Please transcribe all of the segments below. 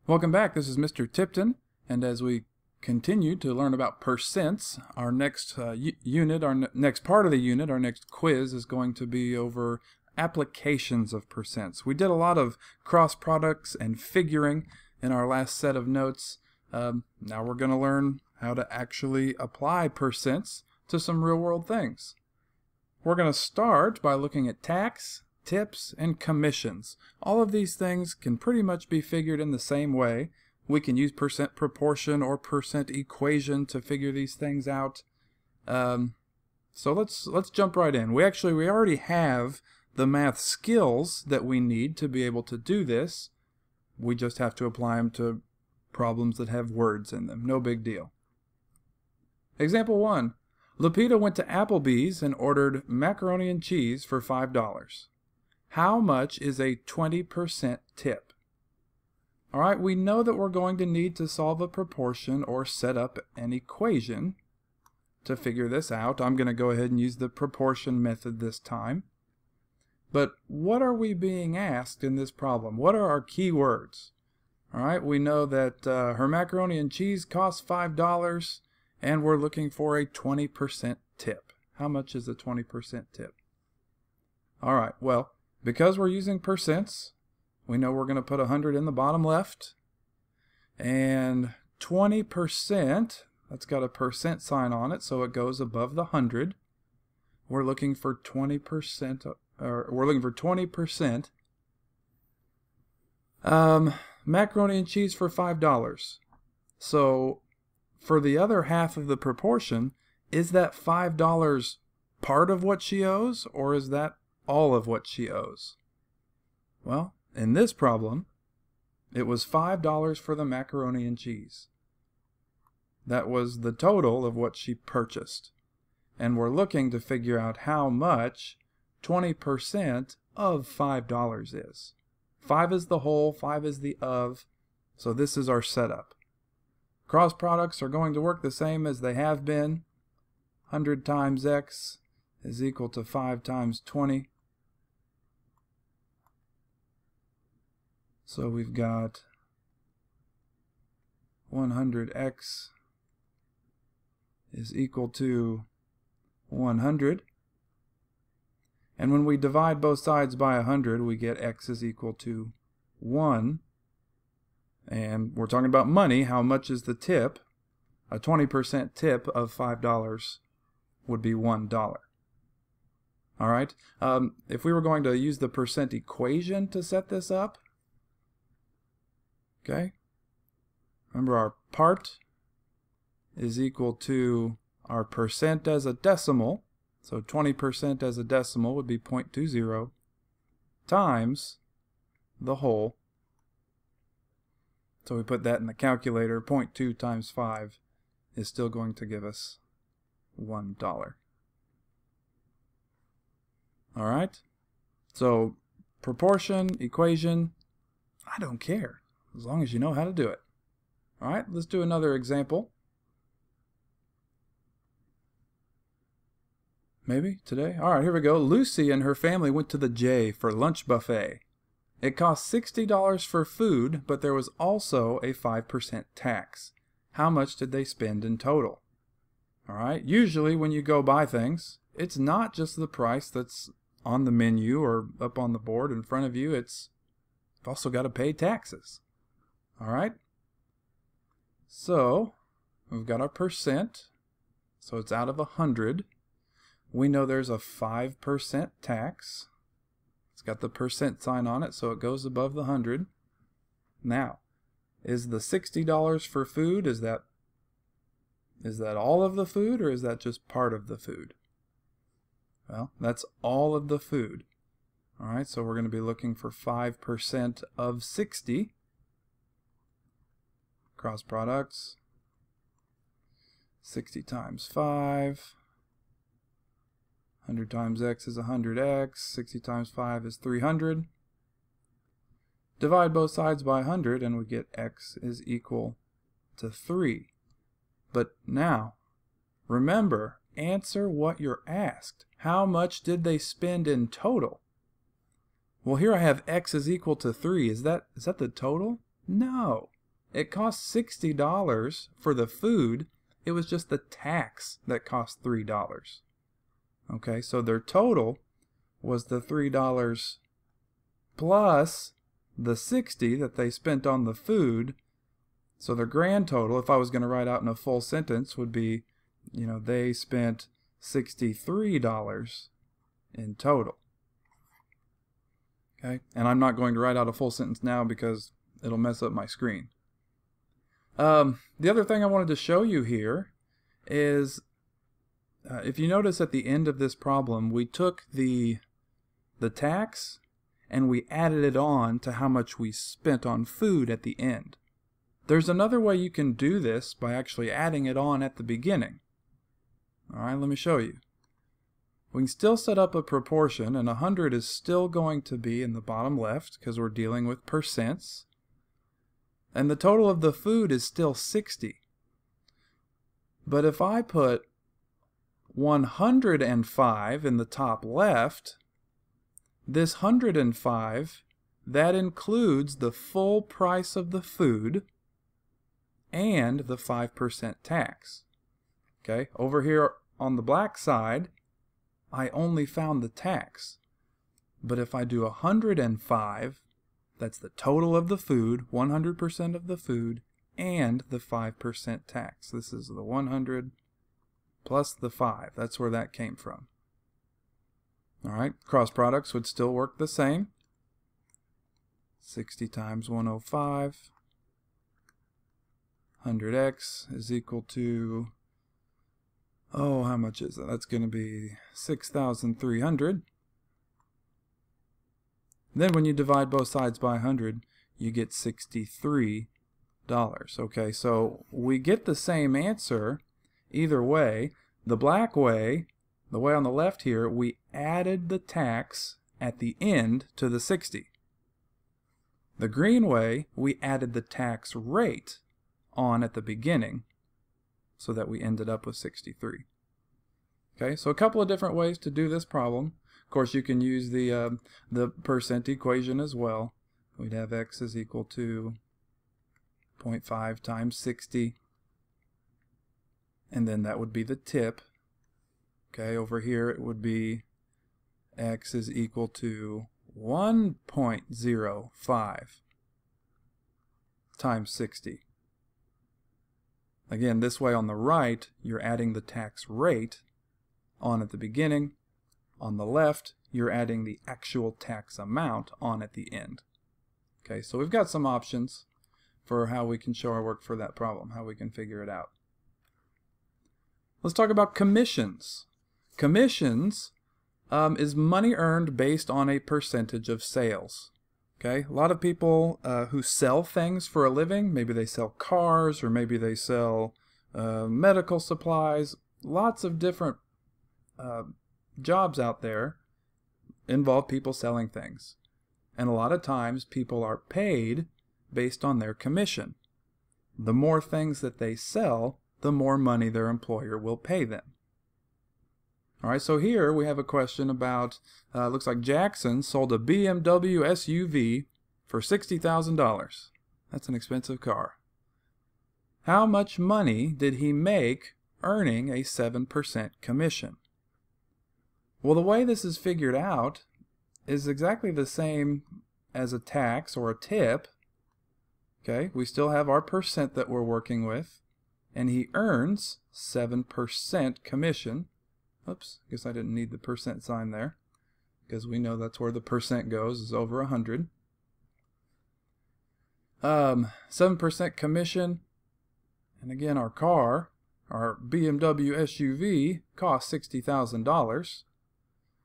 Welcome back. This is Mr. Tipton, and as we continue to learn about percents, our next unit, our next part of the unit, our next quiz is going to be over applications of percents. We did a lot of cross products and figuring in our last set of notes. Now we're going to learn how to actually apply percents to some real-world things. We're going to start by looking at tax, tips, and commissions. All of these things can pretty much be figured in the same way. We can use percent proportion or percent equation to figure these things out. So let's jump right in. We already have the math skills that we need to be able to do this. We just have to apply them to problems that have words in them. No big deal. Example 1. Lupita went to Applebee's and ordered macaroni and cheese for $5. How much is a 20% tip? All right, we know that we're going to need to solve a proportion or set up an equation to figure this out. I'm going to go ahead and use the proportion method this time. But what are we being asked in this problem? What are our key words? All right, we know that her macaroni and cheese costs $5, and we're looking for a 20% tip. How much is a 20% tip? All right, well, because we're using percents, we know we're going to put 100 in the bottom left. And 20%, that's got a percent sign on it, so it goes above the 100. We're looking for 20%, or we're looking for 20%. Macaroni and cheese for $5. So for the other half of the proportion, is that $5 part of what she owes, or is that all of what she owes? Well, in this problem, it was $5 for the macaroni and cheese. That was the total of what she purchased. And we're looking to figure out how much 20% of $5 is. 5 is the whole, 5 is the of, so this is our setup. Cross products are going to work the same as they have been. 100 times x is equal to 5 times 20. So we've got 100x is equal to 100. And when we divide both sides by 100, we get x is equal to 1. And we're talking about money. How much is the tip? A 20% tip of $5 would be $1. All right. If we were going to use the percent equation to set this up, okay, remember our part is equal to our percent as a decimal. So 20% as a decimal would be 0.20 times the whole. So we put that in the calculator. 0.2 times 5 is still going to give us $1. All right. So proportion, equation, I don't care as long as you know how to do it. All right, let's do another example. Maybe today? All right, here we go. Lucy and her family went to the J for lunch buffet. It cost $60 for food, but there was also a 5% tax. How much did they spend in total? All right, usually when you go buy things, it's not just the price that's on the menu or up on the board in front of you. You've also got to pay taxes. All right, so we've got our percent, so it's out of 100. We know there's a 5% tax. It's got the percent sign on it, so it goes above the 100. Now, is the $60 for food, is that all of the food, or is that just part of the food? Well, that's all of the food. All right, so we're going to be looking for 5% of 60. Cross products. 60 times 5. 100 times x is 100x. 60 times 5 is 300. Divide both sides by 100 and we get x is equal to 3. But now, remember, answer what you're asked. How much did they spend in total? Well, here I have x is equal to 3. Is that the total? No. it cost $60 for the food. It was just the tax that cost $3. Okay, so their total was the $3 plus the $60 that they spent on the food. So their grand total, if I was going to write out in a full sentence, would be, they spent $63 in total. Okay, and I'm not going to write out a full sentence now because it'll mess up my screen. The other thing I wanted to show you here is, if you notice at the end of this problem, we took the tax and we added it on to how much we spent on food at the end. There's another way you can do this by actually adding it on at the beginning. Alright, let me show you. We can still set up a proportion, and 100 is still going to be in the bottom left because we're dealing with percents. And the total of the food is still 60. But if I put 105 in the top left, this 105, that includes the full price of the food and the 5% tax. Okay, over here on the black side, I only found the tax. But if I do 105, that's the total of the food, 100% of the food, and the 5% tax. This is the 100 plus the 5. That's where that came from. Alright, cross products would still work the same. 60 times 105. 100x is equal to, how much is that? That's going to be 6,300. Then when you divide both sides by 100, you get $63. Okay, so we get the same answer either way. The black way, the way on the left here, we added the tax at the end to the 60. The green way, we added the tax rate on at the beginning so that we ended up with 63. Okay, so a couple of different ways to do this problem. Of course, you can use the percent equation as well. We'd have x is equal to 0.5 times 60, and then that would be the tip. Okay, over here it would be x is equal to 1.05 times 60. Again, this way on the right, you're adding the tax rate on at the beginning. On the left, you're adding the actual tax amount on at the end. Okay, so we've got some options for how we can show our work for that problem, how we can figure it out. Let's talk about commissions. Commissions is money earned based on a percentage of sales. Okay, a lot of people who sell things for a living, maybe they sell cars or maybe they sell medical supplies, lots of different jobs out there involve people selling things. And a lot of times people are paid based on their commission. The more things that they sell, the more money their employer will pay them. Alright, so here we have a question about, looks like Jackson sold a BMW SUV for $60,000. That's an expensive car. How much money did he make earning a 7% commission? Well, the way this is figured out is exactly the same as a tax or a tip. Okay, we still have our percent that we're working with, and he earns 7% commission. Oops, guess I didn't need the percent sign there, because we know that's where the percent goes, is over 100. 7% commission, and again our car, our BMW SUV, cost $60,000.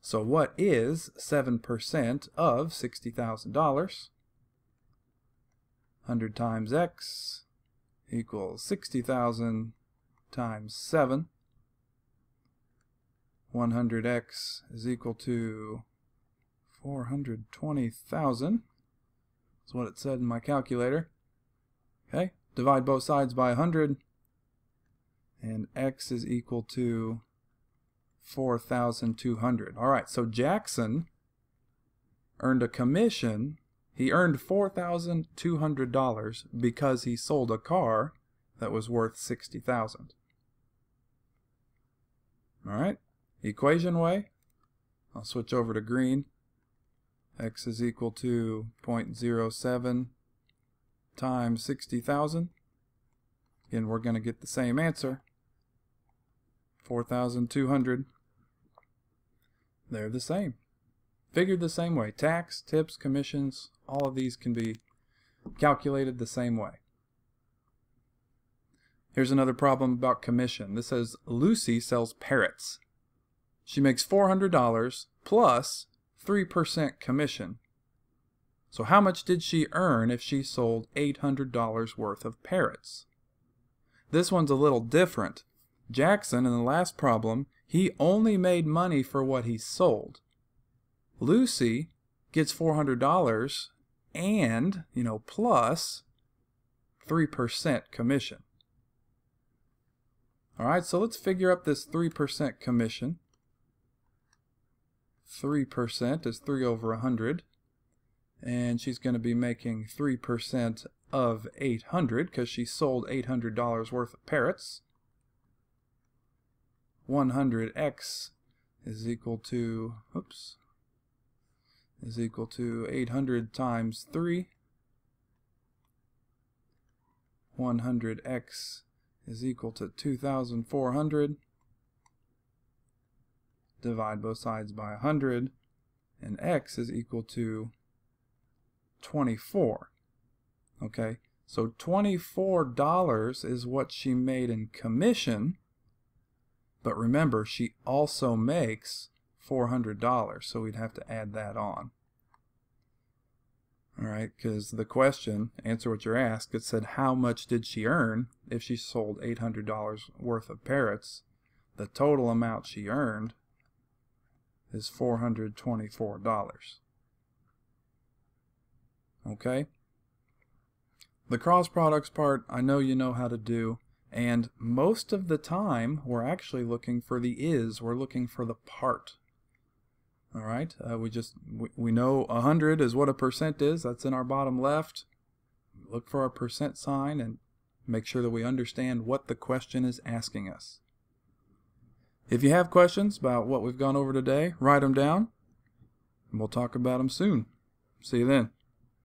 So what is 7% of $60,000? 100 times x equals 60,000 times 7. 100x is equal to 420,000. That's what it said in my calculator. Okay, divide both sides by 100, and x is equal to 4,200. All right, so Jackson earned a commission He earned $4,200 because he sold a car that was worth $60,000. All right, equation way. I'll switch over to green. X is equal to 0.07 times 60,000. Again, we're going to get the same answer, 4,200. They're the same. Figured the same way. Tax, tips, commissions, all of these can be calculated the same way. Here's another problem about commission. This says Lucy sells parrots. She makes $400 plus 3% commission. So how much did she earn if she sold $800 worth of parrots? This one's a little different. Jackson, in the last problem, he only made money for what he sold. Lucy gets $400 and, plus 3% commission. All right, so let's figure up this 3% commission. 3% is 3 over 100, and she's going to be making 3% of 800 because she sold $800 worth of parrots. 100x is equal to, is equal to 800 times 3. 100x is equal to 2,400. Divide both sides by 100, and x is equal to 24. Okay, so $24 is what she made in commission, but remember, she also makes $400, so we'd have to add that on. All right, because the question, answer what you're asked, it said how much did she earn if she sold $800 worth of parrots. The total amount she earned is $424. Okay? The cross products part, I know you know how to do, and most of the time we're actually looking for the is, we're looking for the part. All right, we know 100 is what a percent is. That's in our bottom left. Look for our percent sign and make sure that we understand what the question is asking us. If you have questions about what we've gone over today, write them down, and we'll talk about them soon. See you then.